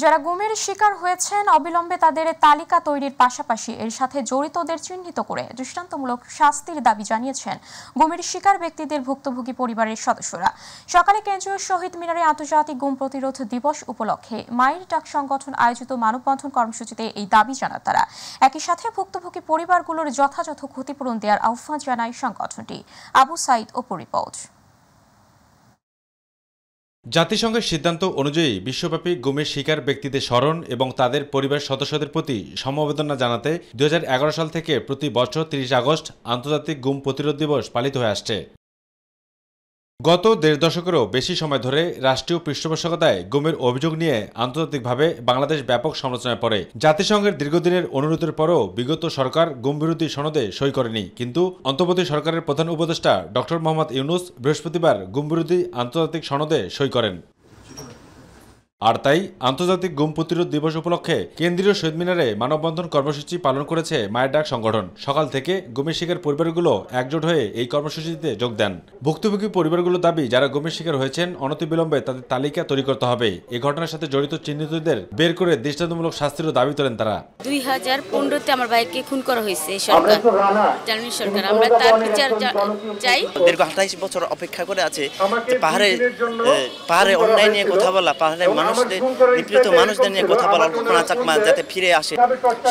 যারা গুমের শিকার হয়েছেন অবিলম্বে তাদের তালিকা তৈরির পাশাপাশি এর সাথে জড়িতদের চিহ্নিত করে দৃষ্টান্তমূলক শাস্তির দাবি জানিয়েছেন গুমের শিকার ব্যক্তিদের ভুক্তভোগী পরিবারের সদস্যরা। সকালে কেন্দ্রীয় শহীদ মিনারে আন্তর্জাতিক গুম প্রতিরোধ দিবস উপলক্ষে মায়ের ডাক সংগঠন আয়োজিত মানববন্ধন কর্মসূচিতে এই দাবি জানান তারা। একই সাথে ভুক্তভোগী পরিবারগুলোর যথাযথ ক্ষতিপূরণ দেওয়ার আহ্বান জানায় সংগঠনটি। আবু সাইদ অপু রিপোর্ট। জাতিসংঘের সিদ্ধান্ত অনুযায়ী বিশ্বব্যাপী গুমের শিকার ব্যক্তিদের স্মরণ এবং তাদের পরিবার সদস্যদের প্রতি সমবেদনা জানাতে 2011 সাল থেকে প্রতি বছর 30 আগস্ট আন্তর্জাতিক গুম প্রতিরোধ দিবস পালিত হয়ে আসছে। গত দেড় দশকেরও বেশি সময় ধরে রাষ্ট্রীয় পৃষ্ঠপোষকতায় গুমের অভিযোগ নিয়ে আন্তর্জাতিকভাবে বাংলাদেশ ব্যাপক সমালোচনায় পড়ে। জাতিসংঘের দীর্ঘদিনের অনুরোধের পরও বিগত সরকার গুম বিরোধী সনদে সই করেনি, কিন্তু অন্তর্বর্তী সরকারের প্রধান উপদেষ্টা ডক্টর মোহাম্মদ ইউনূস বৃহস্পতিবার গুম বিরোধী আন্তর্জাতিক সনদে সই করেন। আর তাই আন্তর্জাতিক গুম প্রতিরোধ দিবস উপলক্ষে কেন্দ্রীয় শহীদ মিনারে মানববন্ধন কর্মসূচি পালন করেছে মায়ের ডাক সংগঠন। সকাল থেকে গুমের শিকার পরিবারগুলো একজোট হয়ে এই কর্মসূচিতে যোগ দেন। ভুক্তভোগী পরিবারগুলোর দাবি, যারা গুমের শিকার হয়েছেন অনতিবিলম্বে তাদের তালিকা তৈরি করতে হবে। এই ঘটনার সাথে জড়িত চিহ্নিতদের বের করে দৃষ্টান্তমূলক শাস্তিরও দাবি তোলেন তারা। 2015-তে আমার ভাইকে খুন করা হয়েছে সরকার, আমরা তার বিচার চাই। দীর্ঘ 28 বছর অপেক্ষা করে আছে পাহাড়ে অন্যায় নিয়ে কথা বলা, পাহাড়ে নিপীড়িত মানুষদের নিয়ে কথা বলা, কল্পনা চাকমা যাতে ফিরে আসে।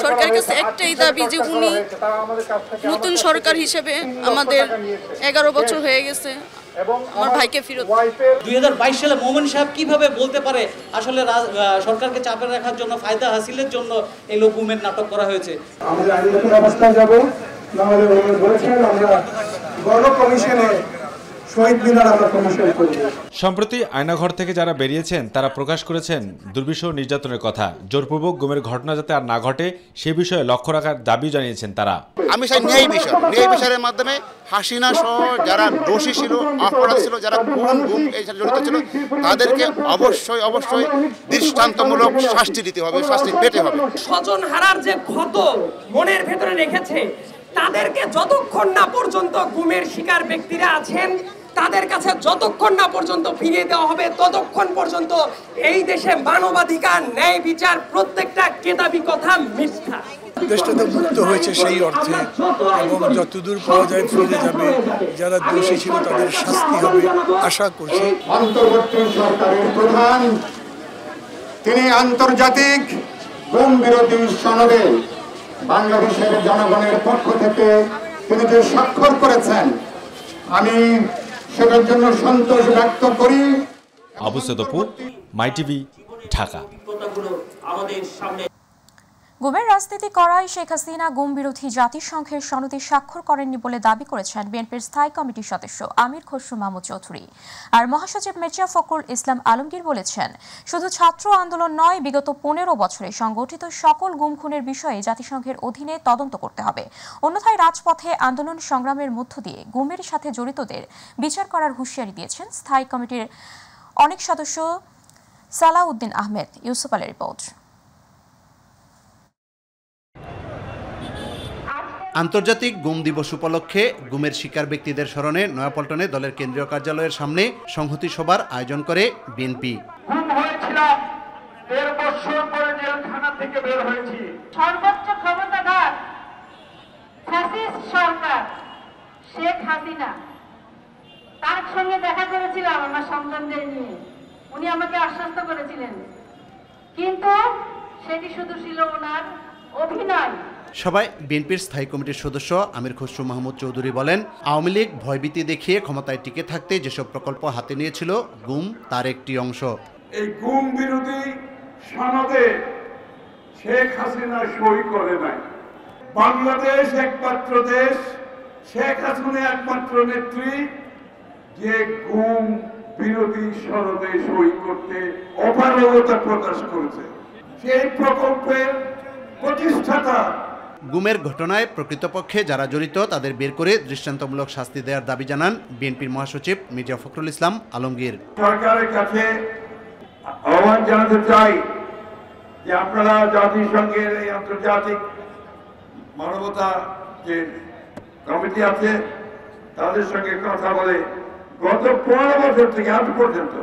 সরকারের কাছে একটাই দাবি যে উনি নতুন সরকার হিসেবে, আমাদের 11 বছর হয়ে গেছে, আমার ভাইকে ফেরত। 2022 সালে মোমেন সাহেব কিভাবে বলতে পারে আসলে সরকারকে চাপে রাখার জন্য, ফায়দা হাসিলের জন্য এই লোক গুমের নাটক করা হয়েছে। আমরা আইনগত অবস্থায় যাব, না হলে বলেছেন আমরা গণ কমিশনে সম্প্রতি আয়নাঘর থেকে যারা বেরিয়েছেন তারা প্রকাশ করেছেন দুর্বিষহ নির্যাতনের কথা। জোরপূর্বক গুমের ঘটনা যাতে আর না ঘটে সে বিষয়ে লক্ষ্য রাখার দাবি জানিয়েছেন তারা। আমি চাই ন্যায় বিচারের মাধ্যমে হাসিনা সহ যারা দোষী ছিল, অপরাধী ছিল, যারা গুম এই সাথে জড়িত ছিল, তাদেরকে অবশ্যই দৃষ্টান্তমূলক শাস্তি দিতে হবে, শাস্তি পেতে হবে। স্বজন হারার যে ক্ষত মনের ভেতরে রেখেছে, তাদেরকে যতক্ষণ না পর্যন্ত গুমের শিকার ব্যক্তিরা আছেন তাদের কাছে যতক্ষণ না পর্যন্ত ফিরিয়ে দেওয়া হবে, ততক্ষণ পর্যন্ত এই দেশে মানবাধিকার, ন্যায় বিচার প্রত্যেকটা কেতাবি কথা মিথ্যা। দেশটা তো মুক্ত হয়েছে সেই অর্থে, এবং যতদূর পাওয়া যায় ফিরে যাবে। যারা দোষী ছিল তাদের শাস্তি হবে আশা করছি। অন্তর্বর্তী সরকারের প্রধান তিনি আন্তর্জাতিক গুম বিরোধী সনদে বাংলাদেশের জনগণের পক্ষ থেকে তিনি যে স্বাক্ষর করেছেন, আমি সেটার জন্য সন্তোষ ব্যক্ত করি। আবু সাইদ অপু, মাই টিভি, ঢাকা। গুমের রাজনীতি করায় শেখ হাসিনা গুম বিরোধী জাতিসংঘের সনদে স্বাক্ষর করেননি বলে দাবি করেছেন বিএনপির স্থায়ী কমিটির সদস্য আমির খসরু মাহমুদ চৌধুরী। আর মহাসচিব মির্জা ফখরুল ইসলাম আলমগীর বলেছেন, শুধু ছাত্র আন্দোলন নয়, বিগত 15 বছরে সংগঠিত সকল গুম খুনের বিষয়ে জাতিসংঘের অধীনে তদন্ত করতে হবে। অন্যথায় রাজপথে আন্দোলন সংগ্রামের মধ্য দিয়ে গুমের সাথে জড়িতদের বিচার করার হুঁশিয়ারি দিয়েছেন স্থায়ী কমিটির অনেক সদস্য। সালাউদ্দিন আহমেদ, ইউসুফ আলীর রিপোর্ট। আন্তর্জাতিক গুম দিবস উপলক্ষে গুমের শিকার ব্যক্তিদের স্মরণে নয়াপল্টনে দলের কেন্দ্রীয় কার্যালয়ের সামনে সংহতি সভার আয়োজন করে বিএনপি। সর্বোচ্চ ক্ষমতাধর ফ্যাসিস্ট সরকার শেখ হাসিনা, তার সঙ্গে দেখা করেছিলাম আমার সন্তানদের নিয়ে, উনি আমাকে আশ্বস্ত করেছিলেন, কিন্তু সেটি শুধু ছিল ওনার অভিনয়। সভায় বিএনপির স্থায়ী কমিটির সদস্য আমির খসরু মাহমুদ চৌধুরী বলেন, আওয়ামী লীগ ভয়ভীতি দেখিয়ে ক্ষমতায় টিকে থাকতে যেসব প্রকল্প হাতে নিয়েছিল, গুম তার একটি অংশ। এই গুম বিরোধী সনদে শেখ হাসিনা সই করে নাই। বাংলাদেশ একমাত্র দেশ, শেখ হাসিনা একমাত্র নেত্রী যে গুম বিরোধী সনদে সই করতে অপারগতা প্রকাশ করেছে। সেই প্রকল্পের প্রতিষ্ঠাতা। গুমের ঘটনায় প্রকৃতপক্ষে যারা জড়িত তাদের বের করে দৃষ্টান্তমূলক শাস্তি দেওয়ার দাবি জানান বিএনপির মহাসচিব মির্জা ফখরুল ইসলাম আলমগীর। সরকারের কাছে আহ্বান জানাতে চাই যে আপনারা জাতিসংঘের এই আন্তর্জাতিক মানবতা যে কমিটি আছে তাদের সঙ্গে কথা বলে গত 15 বছর থেকে আজ পর্যন্ত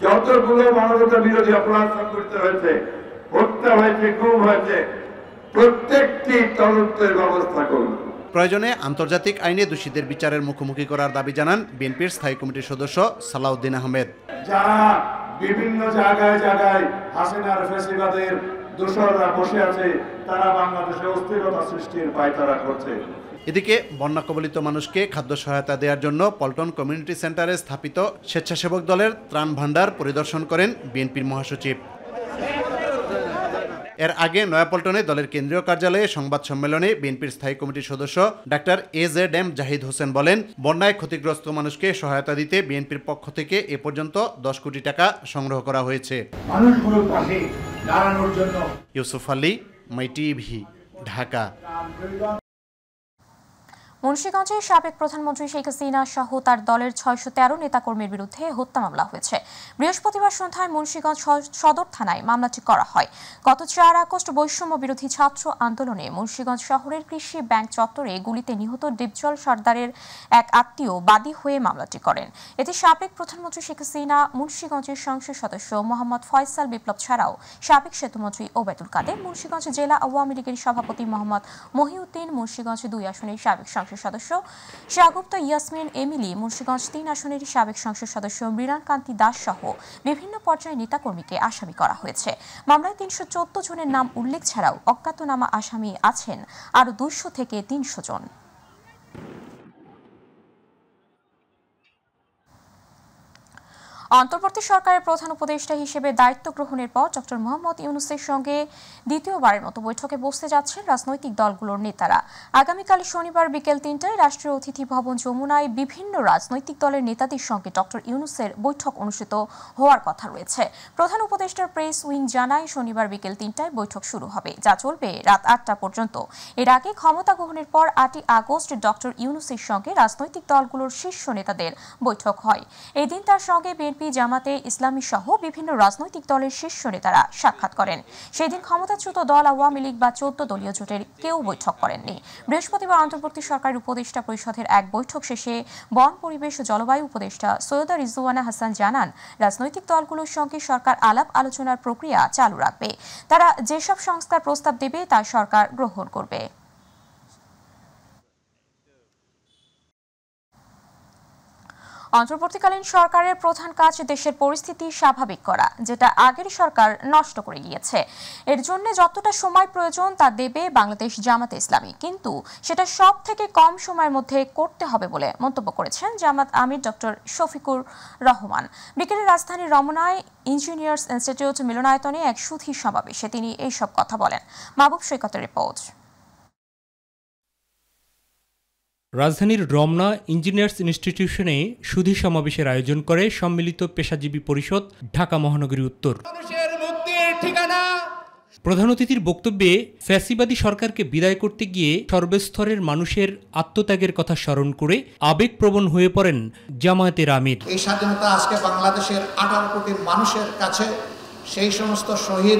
যতগুলো মানবতা বিরোধী অপরাধ সংঘটিত হয়েছে, হত্যা হয়েছে, গুম হয়েছে, প্রত্যেকটি তদন্তের ব্যবস্থা করুন। প্রয়োজনে আন্তর্জাতিক আইনে দোষীদের বিচারের মুখোমুখি করার দাবি জানান বিএনপির স্থায়ী কমিটির সদস্য সালাউদ্দিন আহমেদ। যারা বিভিন্ন জায়গায় জায়গায় হাসিনার ফ্যাসিবাদের দোসররা বসে আছে, তারা বাংলাদেশে অস্থিরতা সৃষ্টির পায়তারা করছে। এদিকে বন্যা কবলিত মানুষকে খাদ্য সহায়তা দেওয়ার জন্য পল্টন কমিউনিটি সেন্টারে স্থাপিত স্বেচ্ছাসেবক দলের ত্রাণ ভাণ্ডার পরিদর্শন করেন বিএনপির মহাসচিব। এর আগে নয়াপল্টনে দলের কেন্দ্রীয় কার্যালয়ে সংবাদ সম্মেলনে বিএনপির স্থায়ী কমিটির সদস্য ডাক্তার AZM জাহিদ হোসেন বলেন, বন্যায় ক্ষতিগ্রস্ত মানুষকে সহায়তা দিতে বিএনপির পক্ষ থেকে এ পর্যন্ত 10 কোটি টাকা সংগ্রহ করা হয়েছে। মানুষগুলোর পাশে দাঁড়ানোর জন্য। ইউসুফ আলী, মাই টিভি, ঢাকা। মুন্সিগঞ্জে সাবেক প্রধানমন্ত্রী শেখ হাসিনা সহ তার দলের 613 নেতাকর্মীর বিরুদ্ধে হত্যা মামলা হয়েছে। বৃহস্পতিবার সন্ধ্যায় মুন্সিগঞ্জ সদর থানায় মামলাটি করা হয়। গত 4 আগস্ট বৈষম্য বিরোধী ছাত্র আন্দোলনে মুন্সিগঞ্জ শহরের কৃষি ব্যাংক চত্বরে গুলিতে নিহত ডিপজল সর্দারের এক আত্মীয় বাদী হয়ে মামলাটি করেন। এতে সাবেক প্রধানমন্ত্রী শেখ হাসিনা, মুন্সিগঞ্জের সংসদ সদস্য মোহাম্মদ ফয়সাল বিপ্লব ছাড়াও সাবেক সেতুমন্ত্রী ওবায়দুল কাদের, মুন্সিগঞ্জ জেলা আওয়ামী লীগের সভাপতি মোহাম্মদ মহিউদ্দিন, মুন্সিগঞ্জ 2 আসনের সাবেক সংসদ সদস্য শাহগুপ্তা ইয়াসমিন এমিলি, মুন্সিগঞ্জ 3 আসনের সাবেক সংসদ সদস্য মৃণাল কান্তি দাস সহ বিভিন্ন পর্যায়ের নেতাকর্মীকে আসামি করা হয়েছে। মামলায় 314 জনের নাম উল্লেখ ছাড়াও অজ্ঞাতনামা আসামি আছেন আরও 200 থেকে 300 জন। অন্তর্বর্তী সরকারের প্রধান উপদেষ্টা হিসেবে দায়িত্ব গ্রহণের পর ডক্টর মোহাম্মদ ইউনূসের সঙ্গে দ্বিতীয়বারের মতো বৈঠকে বসতে যাচ্ছেন রাজনৈতিক দলগুলোর নেতারা। আগামীকাল শনিবার বিকেল 3টায় রাষ্ট্রীয় অতিথি ভবন যমুনায় বিভিন্ন রাজনৈতিক দলের নেতাদের সঙ্গে ডক্টর ইউনূসের বৈঠক অনুষ্ঠিত হওয়ার কথা রয়েছে। প্রধান উপদেষ্টার প্রেস উইং জানায়, শনিবার বিকেল 3টায় বৈঠক শুরু হবে, যা চলবে রাত 8টা পর্যন্ত। এর আগে ক্ষমতা গ্রহণের পর 8ই আগস্ট ডক্টর ইউনূসের সঙ্গে রাজনৈতিক দলগুলোর শীর্ষ নেতাদের বৈঠক হয়। এই দিন তার সঙ্গে জামাতে ইসলামী সহ বিভিন্ন রাজনৈতিক দলের শীর্ষ নেতারা সাক্ষাৎ করেন। সেই দিন ক্ষমতাচ্যুত দল আওয়ামী লীগ বা 14 দলীয় জোটের কেউ বৈঠক করেননি। বৃহস্পতিবার অন্তর্বর্তী সরকারের উপদেষ্টা পরিষদের এক বৈঠক শেষে বন, পরিবেশ ও জলবায়ু উপদেষ্টা সৈয়দা রিজওয়ানা হাসান জানান, রাজনৈতিক দলগুলোর সঙ্গে সরকার আলাপ আলোচনার প্রক্রিয়া চালু রাখবে। তারা যেসব সংস্কার প্রস্তাব দেবে তা সরকার গ্রহণ করবে। অন্তর্বর্তীকালীন সরকারের প্রধান কাজ দেশের পরিস্থিতি স্বাভাবিক করা, যেটা আগের সরকার নষ্ট করে গিয়েছে। এর জন্য যতটা সময় প্রয়োজন তা দেবে বাংলাদেশ জামাতে ইসলামী, কিন্তু সেটা সব থেকে কম সময়ের মধ্যে করতে হবে বলে মন্তব্য করেছেন জামাত আমির ডক্টর শফিকুর রহমান। বিকেলে রাজধানীর রমনায় ইঞ্জিনিয়ার্স ইনস্টিটিউট মিলনায়তনে এক সুধী সমাবেশে তিনি এইসব কথা বলেন। মাহবুব সৈকতের রিপোর্ট। রাজধানীর রমনা ইঞ্জিনিয়ার্স ইনস্টিটিউশনে সুধী সমাবেশের আয়োজন করে সম্মিলিত পেশাজীবী পরিষদ, ঢাকা মহানগরী উত্তর। প্রধান অতিথির বক্তব্যে ফ্যাসিবাদী সরকারকে বিদায় করতে গিয়ে সর্বস্তরের মানুষের আত্মত্যাগের কথা স্মরণ করে আবেগপ্রবণ হয়ে পড়েন জামায়াতের আমির। এই স্বাধীনতা আজকে বাংলাদেশের 18 কোটি মানুষের কাছে সেই সমস্ত শহীদ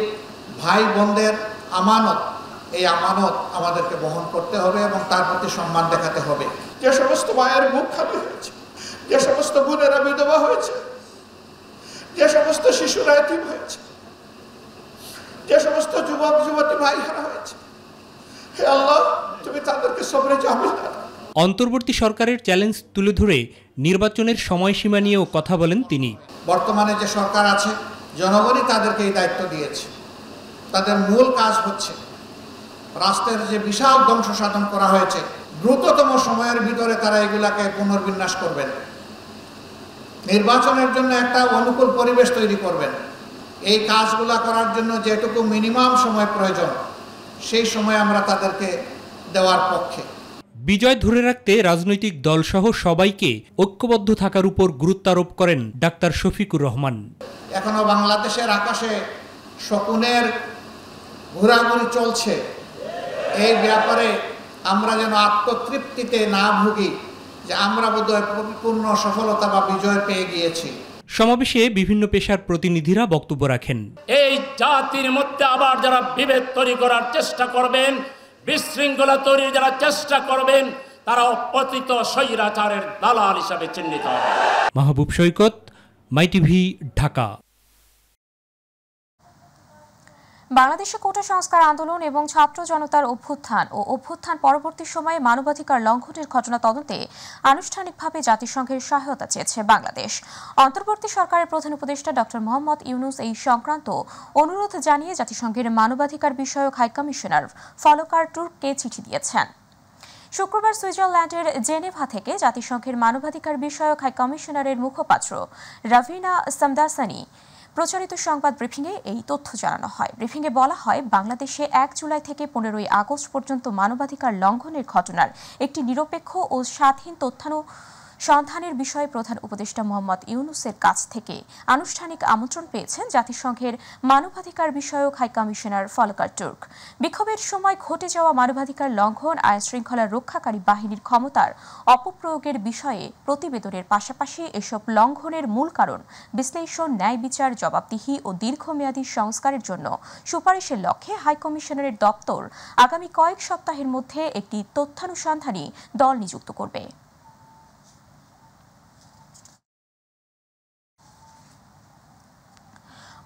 ভাই বোনদের আমানত, এই আমানত আমাদেরকে বহন করতে হবে এবং তার প্রতি সম্মান দেখাতে হবে। যে সমস্ত মায়ের বুক খালি হয়েছে, যে সমস্ত বোনেরা বিধবা হয়েছে, যে সমস্ত শিশুরা এতিম হয়েছে, যে সমস্ত যুবক যুবতী ভাইহারা হয়েছে, হে আল্লাহ তুমি তাদেরকে সবরে জামিল দাও। অন্তর্বর্তী সরকারের চ্যালেঞ্জ তুলে ধরে নির্বাচনের সময়সীমা নিয়েও কথা বলেন তিনি। বর্তমানে যে সরকার আছে, জনগণই তাদেরকে এই দায়িত্ব দিয়েছে। তাদের মূল কাজ হচ্ছে রাষ্ট্রের যে বিশাল ধ্বংস সাধন করা হয়েছে, দ্রুততম সময়ের ভিতরে তারা এগুলাকে পুনর্বিন্যাস করবেন, নির্বাচনের জন্য একটা অনুকূল পরিবেশ তৈরি করবেন। এই কাজগুলা করার জন্য যেটুকু মিনিমাম সময় প্রয়োজন, সেই সময় আমরা তাদেরকে দেওয়ার পক্ষে। বিজয় ধরে রাখতে রাজনৈতিক দলসহ সবাইকে ঐক্যবদ্ধ থাকার উপর গুরুত্ব আরোপ করেন ডাক্তার শফিকুর রহমান। এখনো বাংলাদেশের আকাশে শকুনের ঘোরাঘুরি চলছে, এই ব্যাপারে আমরা যেন আত্মতৃপ্তিতে না ভুগি যে আমরা বোধহয় পূর্ণ সফলতা বা বিজয় পেয়ে গিয়েছি। সমাবেশে বিভিন্ন পেশার প্রতিনিধিরা বক্তব্য রাখেন। এই জাতির মধ্যে আবার যারা বিভেদ তৈরি করার চেষ্টা করবেন, বিশৃঙ্খলা তৈরির যারা চেষ্টা করবেন, তারা অপতিত স্বৈরাচারের দালাল হিসাবে চিহ্নিত হবে। মাহবুব সৈকত, মাই টিভি, ঢাকা। বাংলাদেশে কোটা সংস্কার আন্দোলন এবং ছাত্র জনতার অভ্যুত্থান পরবর্তী সময়ে মানবাধিকার লঙ্ঘনের ঘটনা তদন্তে আনুষ্ঠানিকভাবে জাতিসংঘের সহায়তা চেয়েছে বাংলাদেশ। অন্তর্বর্তী সরকারের প্রধান উপদেষ্টা ডক্টর মোহাম্মদ ইউনূস এই সংক্রান্ত অনুরোধ জানিয়ে জাতিসংঘের মানবাধিকার বিষয়ক হাইকমিশনার ফলোকার টুর্ককে চিঠি দিয়েছেন। শুক্রবার সুইজারল্যান্ডের জেনেভা থেকে জাতিসংঘের মানবাধিকার বিষয়ক হাইকমিশনারের মুখপাত্র রাভিনা সামদাসানি প্রচারিত সংবাদ ব্রিফিংয়ে এই তথ্য জানানো হয়। ব্রিফিংয়ে বলা হয়, বাংলাদেশে 1 জুলাই থেকে 15 আগস্ট পর্যন্ত মানবাধিকার লঙ্ঘনের ঘটনার একটি নিরপেক্ষ ও স্বাধীন সন্ধানের বিষয়ে প্রধান উপদেষ্টা মোহাম্মদ ইউনূসের কাছ থেকে আনুষ্ঠানিক আমন্ত্রণ পেয়েছেন জাতিসংঘের মানবাধিকার বিষয়ক হাইকমিশনার ফলোকার টুর্ক। বিক্ষোভের সময় ঘটে যাওয়া মানবাধিকার লঙ্ঘন, আইন শৃঙ্খলা রক্ষাকারী বাহিনীর ক্ষমতার অপপ্রয়োগের বিষয়ে প্রতিবেদনের পাশাপাশি এসব লঙ্ঘনের মূল কারণ বিশ্লেষণ, ন্যায় বিচার, জবাবদিহি ও দীর্ঘমেয়াদী সংস্কারের জন্য সুপারিশের লক্ষ্যে হাইকমিশনারের দপ্তর আগামী কয়েক সপ্তাহের মধ্যে একটি তথ্যানুসন্ধানী দল নিযুক্ত করবে।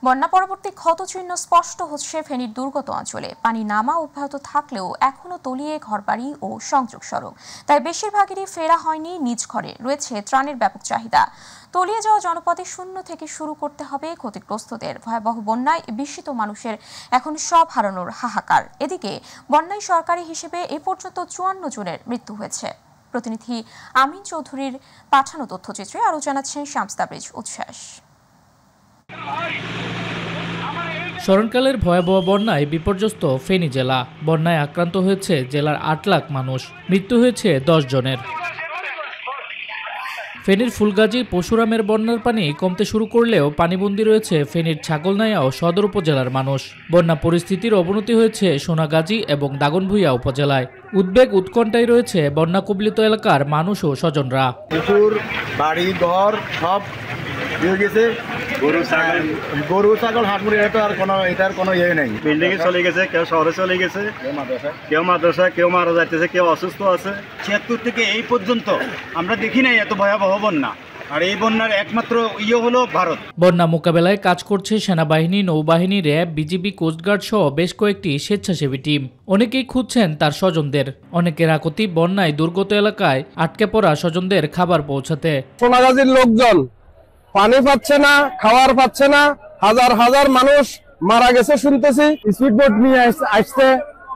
বন্যা পরবর্তী ক্ষতচিহ্ন স্পষ্ট হচ্ছে ফেনীর দুর্গত অঞ্চলে। পানি নামা অব্যাহত থাকলেও এখনও তলিয়ে ঘরবাড়ি ও সংযোগ সড়ক, তাই বেশিরভাগেরই ফেরা হয়নি নিজ ঘরে। রয়েছে ত্রাণের ব্যাপক চাহিদা। তলিয়ে যাওয়া জনপদে শূন্য থেকে শুরু করতে হবে ক্ষতিগ্রস্তদের। ভয়াবহ বন্যায় বিস্মিত মানুষের এখন সব হারানোর হাহাকার। এদিকে বন্যায় সরকারি হিসেবে এ পর্যন্ত 54 জনের মৃত্যু হয়েছে। প্রতিনিধি আমিন চৌধুরীর পাঠানো তথ্যচিত্রে আরও জানাচ্ছেন শামস তাবরেজ উচ্ছ্বাস। স্মরণকালের ভয়াবহ বন্যায় বিপর্যস্ত ফেনী জেলা। বন্যায় আক্রান্ত হয়েছে জেলার 8 লাখ মানুষ, মৃত্যু হয়েছে 10 জনের। ফেনীর ফুলগাজী পশুরামের বন্যার পানি কমতে শুরু করলেও পানিবন্দী রয়েছে ফেনীর ছাগলনাইয়া ও সদর উপজেলার মানুষ। বন্যা পরিস্থিতির অবনতি হয়েছে সোনাগাজী এবং দাগনভূঞা উপজেলায়। উদ্বেগ উৎকণ্ঠায় রয়েছে বন্যা কবলিত এলাকার মানুষ ও স্বজনরা। বাড়ি ঘর সব গেছে, গরু ছাগল হাট মুড়ি, এটার কোনো ইয়ে নেই। বিল্ডিং এ চলে গেছে, কেউ শহরে চলে গেছে, কেউ মাদ্রাসা, কেউ মারা যাইতেছে, কেউ অসুস্থ আছে। 76 থেকে এই পর্যন্ত আমরা দেখি নাই এত ভয়াবহ বন্যা। আর এই বন্যার একমাত্র হলো ভারত। বন্যা মোকাবেলায় কাজ করছে সেনাবাহিনী, নৌবাহিনী, র্যাব, বিজিবি, কোস্টগার্ড সহ বেশ কয়েকটি স্বেচ্ছাসেবী টিম। অনেকেই খুঁজছেন তার স্বজনদের। অনেকের আকুতি বন্যায় দুর্গত এলাকায় আটকে পড়া স্বজনদের খাবার পৌঁছাতে। সোনাগাজীর লোকজন পানি পাচ্ছে না, খাবার পাচ্ছে না, হাজার হাজার মানুষ মারা গেছে শুনতেছি। স্পিডবোট নিয়ে আসছে,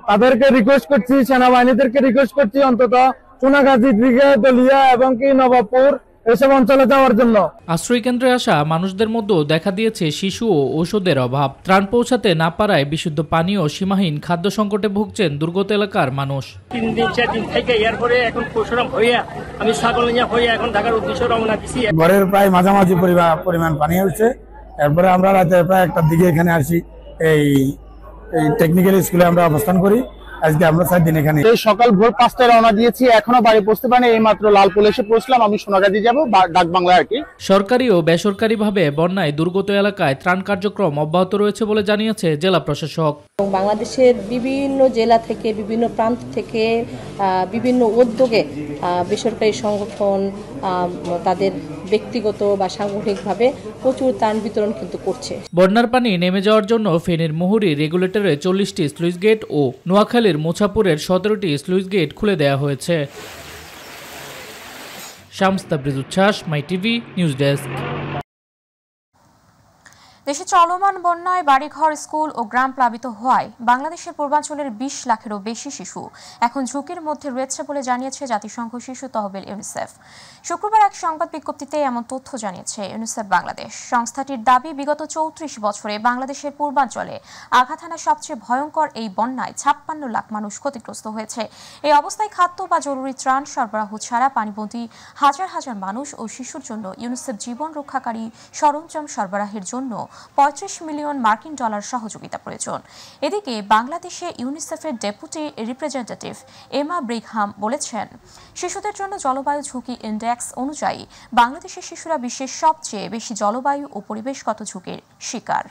তাদেরকে রিকোয়েস্ট করছি, সেনাবাহিনীদেরকে রিকোয়েস্ট করছি অন্তত সোনাগাজী দিকে দলিয়া এবং কি নবাবপুর এসব অঞ্চলে যাওয়ার জন্য। আশ্রয় কেন্দ্রে আসা মানুষদের মধ্যেও দেখা দিয়েছে শিশু ও ঔষধের অভাব। ত্রাণ পৌঁছাতে না পারায় বিশুদ্ধ পানি ও সীমাহীন খাদ্য সংকটে ভুগছেন দুর্গত এলাকার মানুষ। 3 দিন 4 দিন থেকে এরপরে এখন পরশুরাম হইয়া আমি ছাগলনিয়া হইয়া এখন ঢাকার উদ্দেশ্যে রওনা দিছি। ঘরের প্রায় মাঝামাঝি পরিমাণ পানি হচ্ছে। এরপরে আমরা রাতে প্রায় 1টার দিকে এখানে আসি। এই টেকনিক্যাল স্কুলে আমরা অবস্থান করি। আজকে আমরা 4 দিন এখানে। এই সকাল ভোর 5টায় রওনা দিয়েছি, এখনো বাড়ি পৌঁছতে পারিনি। এই মাত্র লালপুল এসে পৌঁছলাম। আমি সোনাগাজী যাব, ডাক বাংলা আর কি। সরকারি ও বেসরকারিভাবে বন্যায় দুর্গত এলাকায় ত্রাণ কার্যক্রম অব্যাহত রয়েছে বলে জানিয়েছে জেলা প্রশাসক। বাংলাদেশের বিভিন্ন জেলা থেকে, বিভিন্ন প্রান্ত থেকে, বিভিন্ন উদ্যোগে বেসরকারি সংগঠন তাদের ব্যক্তিগত বা সাংগঠনিকভাবে প্রচুর ত্রাণ বিতরণ কিন্তু করছে। বন্যার পানি নেমে যাওয়ার জন্য ফেনীর মুহুরী রেগুলেটরে 40টি স্লুইস গেট ও নোয়াখালীর মোছাপুরের 17টি স্লুইস গেট খুলে দেওয়া হয়েছে। শামস তাবরেজ উচ্ছ্বাস, মাই টিভি নিউজ ডেস্ক। দেশে চলমান বন্যায় বাড়িঘর, স্কুল ও গ্রাম প্লাবিত হওয়ায় বাংলাদেশের পূর্বাঞ্চলের 20 লাখেরও বেশি শিশু এখন ঝুঁকির মধ্যে রয়েছে বলে জানিয়েছে জাতিসংঘ শিশু তহবিল ইউনিসেফ। শুক্রবার এক সংবাদ বিজ্ঞপ্তিতে এমন তথ্য জানিয়েছে ইউনিসেফ বাংলাদেশ। সংস্থাটির দাবি, বিগত 34 বছরে বাংলাদেশের পূর্বাঞ্চলে আঘাত হানা সবচেয়ে ভয়ঙ্কর এই বন্যায় 56 লাখ মানুষ ক্ষতিগ্রস্ত হয়েছে। এই অবস্থায় খাদ্য বা জরুরি ত্রাণ সরবরাহ ছাড়া পানিবন্দী হাজার হাজার মানুষ ও শিশুর জন্য ইউনিসেফ জীবন রক্ষাকারী সরঞ্জাম সরবরাহের জন্য $35 মিলিয়ন সহযোগিতা প্রয়োজন। এদিকে বাংলাদেশে ইউনিসেফের ডেপুটি রিপ্রেজেন্টেটিভ এমা ব্রিগহাম বলেছেন, শিশুদের জন্য জলবায়ু ঝুঁকি ইন্ডেক্স অনুযায়ী বাংলাদেশের শিশুরা বিশ্বের সবচেয়ে বেশি জলবায়ু ও পরিবেশগত ঝুঁকির শিকার।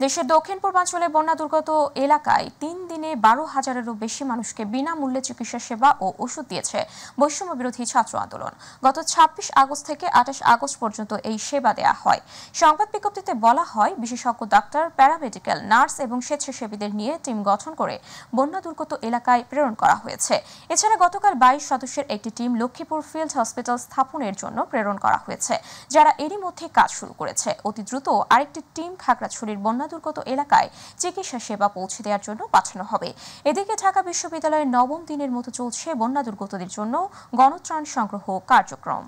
দেশের দক্ষিণ পূর্বাঞ্চলে বন্যা দুর্গত এলাকায় 3 দিনে 12,000-এরও বেশি মানুষকে বিনামূল্যে চিকিৎসা সেবা ও ওষুধ দিয়েছে বৈষম্য বিরোধী ছাত্র আন্দোলন। গত 26 আগস্ট থেকে 28 আগস্ট পর্যন্ত এই সেবা দেয়া হয়। সংবাদ বিজ্ঞপ্তিতে বলা হয়, বিশেষজ্ঞ ডাক্তার, প্যারামেডিক্যাল, নার্স এবং স্বেচ্ছাসেবীদের নিয়ে টিম গঠন করে বন্যা দুর্গত এলাকায় প্রেরণ করা হয়েছে। এছাড়া গতকাল 22 সদস্যের একটি টিম লক্ষ্মীপুর ফিল্ড হসপিটাল স্থাপনের জন্য প্রেরণ করা হয়েছে, যারা এরই মধ্যে কাজ শুরু করেছে। অতি দ্রুত আরেকটি টিম খাগড়াছড়ির বন্যা দুর্গত এলাকায় চিকিৎসা সেবা পৌঁছে দেওয়ার জন্য পাঠানো হবে। এদিকে ঢাকা বিশ্ববিদ্যালয়ের 9ম দিনের মতো চলছে বন্যা দুর্গতদের জন্য গণত্রাণ সংগ্রহ কার্যক্রম।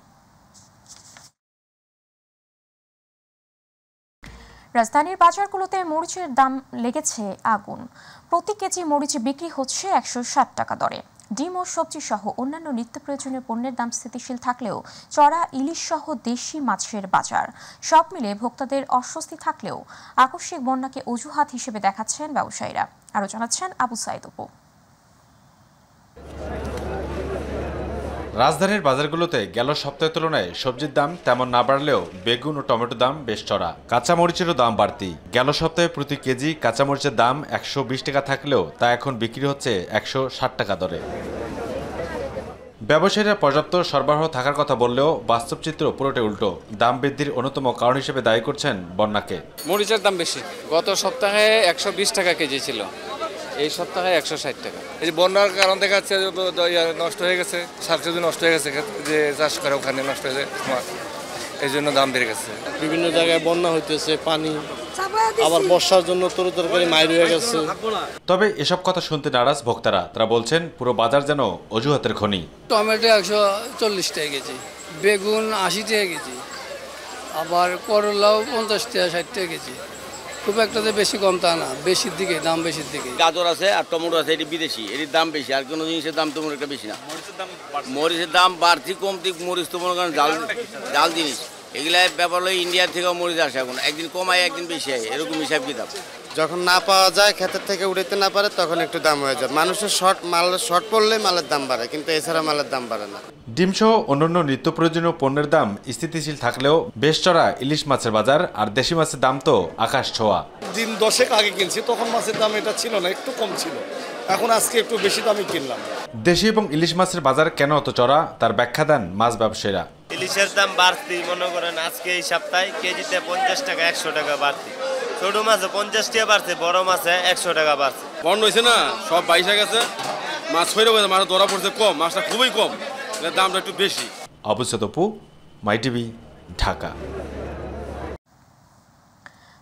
রাজধানীর বাজারগুলোতে মরিচের দাম লেগেছে আগুন। প্রতি কেজি মরিচ বিক্রি হচ্ছে 160 টাকা দরে। ডিম ও সবজি সহ অন্যান্য নিত্য প্রয়োজনীয় পণ্যের দাম স্থিতিশীল থাকলেও চড়া ইলিশ সহ দেশি মাছের বাজার। সব মিলে ভোক্তাদের অস্বস্তি থাকলেও আকস্মিক বন্যাকে অজুহাত হিসেবে দেখাচ্ছেন ব্যবসায়ীরা। আরও জানাচ্ছেন আবু সাইদ অপু। রাজধানীর বাজারগুলোতে গেল সপ্তাহের তুলনায় সবজির দাম তেমন না বাড়লেও বেগুন ও টমেটোর দাম বেশ চড়া। কাঁচামরিচেরও দাম বাড়তি। গেল সপ্তাহে প্রতি কেজি কাঁচামরিচের দাম 120 টাকা থাকলেও তা এখন বিক্রি হচ্ছে 160 টাকা দরে। ব্যবসায়ীরা পর্যাপ্ত সরবরাহ থাকার কথা বললেও বাস্তব চিত্র পুরোটাই উল্টো। দাম বৃদ্ধির অন্যতম কারণ হিসেবে দায়ী করছেন বন্যাকে। মরিচের দাম বেশি। গত সপ্তাহে 120 টাকা কেজি ছিল, এই সপ্তাহে 160 টাকা। এই যে বন্যার কারণ দেখা যাচ্ছে নষ্ট হয়ে গেছে, শাকসবজি নষ্ট হয়ে গেছে, যে চাষ করে ওখানে নষ্ট হয়ে যায়, এই জন্য দাম বেড়ে গেছে। বিভিন্ন জায়গায় বন্যা হইতেছে, পানি, আবার বর্ষার জন্য তরকারি মাইর হয়ে গেছে। তবে এসব কথা শুনতে নারাজ ভোক্তারা। তারা বলছেন পুরো বাজার যেন অজুহাতের খনি। টমেটো 140 টাকা কেজি, বেগুন 80 টাকা কেজি, আবার করলাও 50 টাকা 60 টাকা কেজি। খুব একটা বেশি কম তা না, বেশির দিকে দাম, বেশির দিকে। গাজর আছে আর টমেটো আছে, এটি বিদেশি, এটির দাম বেশি। আর কোনো জিনিসের দাম তেমন একটা বেশি না। মরিচের দাম বাড়তি কমতি, মরিচ তো মনে করেন জাল জিনিস, এগুলা ব্যাপার হলো ইন্ডিয়া থেকেও মরিচ আসে, এখন একদিন কমায় একদিন বেশি হয়, এরকম হিসাব কিতাব। যখন না পাওয়া যায়, ক্ষেতের থেকে উঠাতে না পারে, তখন একটু দাম হয়ে যায়। মানুষের শর্ট পড়লে মালের দাম বাড়ে, কিন্তু এছাড়া মালের দাম বাড়ে না। ডিমসহ অন্যান্য নিত্য প্রয়োজনীয় পণ্যের দাম স্থিতিশীল থাকলেও বেশ চড়া ইলিশ মাছের বাজার আর দেশি মাছের দাম তো আকাশ ছোঁয়া। দিন 10 আগে কিনছি, তখন মাছের দাম এটা ছিল না, একটু কম ছিল, এখন আজকে একটু বেশি দামে কিনলাম। দেশি এবং ইলিশ মাছের বাজার কেন অত চড়া তার ব্যাখ্যা দেন মাছ ব্যবসায়ীরা। ইলিশের দাম বাড়তি, মনে করেন আজকে এই সপ্তাহে কেজিতে 50 টাকা 100 টাকা বাড়তি। ছোট মাছে 50 টাকা বাড়ছে, বড় মাছে 100 টাকা বাড়ছে। বন্ধ হয়েছে না, সব 22 গেছে, মাছ হয়ে গেছে, মাছ ধরা পড়ছে কম, মাছটা খুবই কম, দামটা একটু বেশি। আবু সাইদ অপু, মাই টিভি, ঢাকা।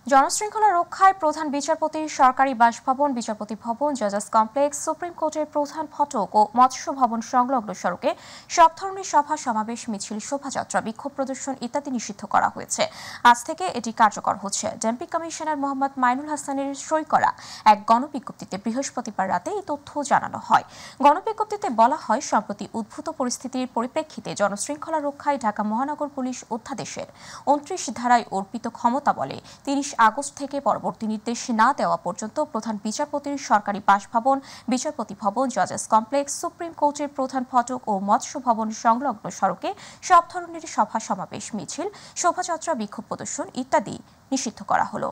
জনশৃঙ্খলা রক্ষায় প্রধান বিচারপতির সরকারি বাসভবন, বিচারপতি ভবন, জাজাস কমপ্লেক্স, সুপ্রিম কোর্টের প্রধান ফটক ও মৎস্য ভবন সংলগ্ন সড়কে সব ধরনের সভা সমাবেশ, মিছিল, শোভাযাত্রা, বিক্ষোভ প্রদর্শন ইত্যাদি নিষিদ্ধ করা হয়েছে। আজ থেকে এটি কার্যকর হচ্ছে। ডেপুটি কমিশনার মোহাম্মদ মাইনুল হাসানের সই করা এক গণবিজ্ঞপ্তিতে বৃহস্পতিবার রাতে এই তথ্য জানানো হয়। গণবিজ্ঞপ্তিতে বলা হয়, সম্প্রতি উদ্ভূত পরিস্থিতির পরিপ্রেক্ষিতে জনশৃঙ্খলা রক্ষায় ঢাকা মহানগর পুলিশ অধ্যাদেশের 29 ধারায় অর্পিত ক্ষমতা বলে 30 আগস্ট থেকে পরবর্তী নির্দেশ না দেওয়া পর্যন্ত প্রধান বিচারপতির সরকারি বাসভবন, বিচারপতি ভবন, জাজেস কমপ্লেক্স, সুপ্রিম কোর্টের প্রধান ফটক ও মৎস্য ভবন সংলগ্ন সড়কে সব ধরনের সভা সমাবেশ, মিছিল, শোভাযাত্রা, বিক্ষোভ প্রদর্শন ইত্যাদি নিষিদ্ধ করা হলো।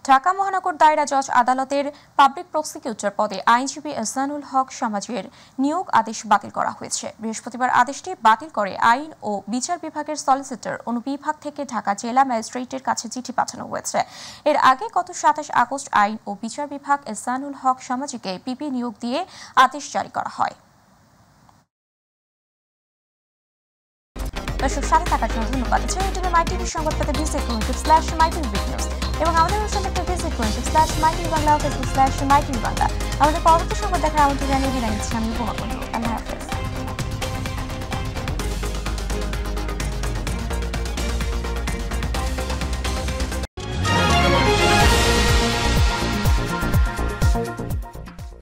ঢাকা মহানগর দায়রা জজ আদালতের পাবলিক প্রসিকিউটর পদে আইনজীবী এহসানুল হক সমাজের নিয়োগ আদেশ বাতিল করা হয়েছে। বৃহস্পতিবার আদেশটি বাতিল করে আইন ও বিচার বিভাগের সলিসিটর অনুবিভাগ থেকে ঢাকা জেলা ম্যাজিস্ট্রেটের কাছে চিঠি পাঠানো হয়েছে। এর আগে গত 27 আগস্ট আইন ও বিচার বিভাগ এহসানুল হক সমাজকে পিপি নিয়োগ দিয়ে আদেশ জারি করা হয়। দর্শক, সাথে থাকার জন্য ধন্যবাদ। ইউটিউবে মাই টিভির সংবাদ পেতে ভিজিট করুন /mytvniউজ এবং আমাদের ওয়েবসাইটে ভিজিট করুন /mytvবাংলা, ফেসবুক /mytvবাংলা। আমাদের পরবর্তী সংবাদ দেখার আমন্ত্রণ জানিয়ে বিদায় নিচ্ছি আমি উপমা। আল্লাহ হাফেজ।